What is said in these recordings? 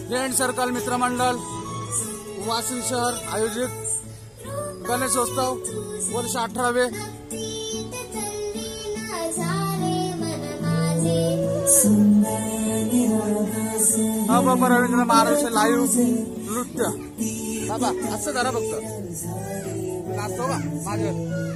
friend circle मित्रमंडळ वाशिम शहर आयोजित गणेशोत्सव वर्ष 18वे बाबा रवींद्र महाराज लाईव्ह नृत्य बाबा असं करा फक्त नाचतो का माझ्या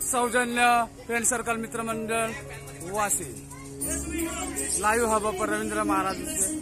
सौजन्य फ्रेंड सर्कल मित्रमंडळ वाशिम लाईव्ह हा बाबा रवींद्र महाराज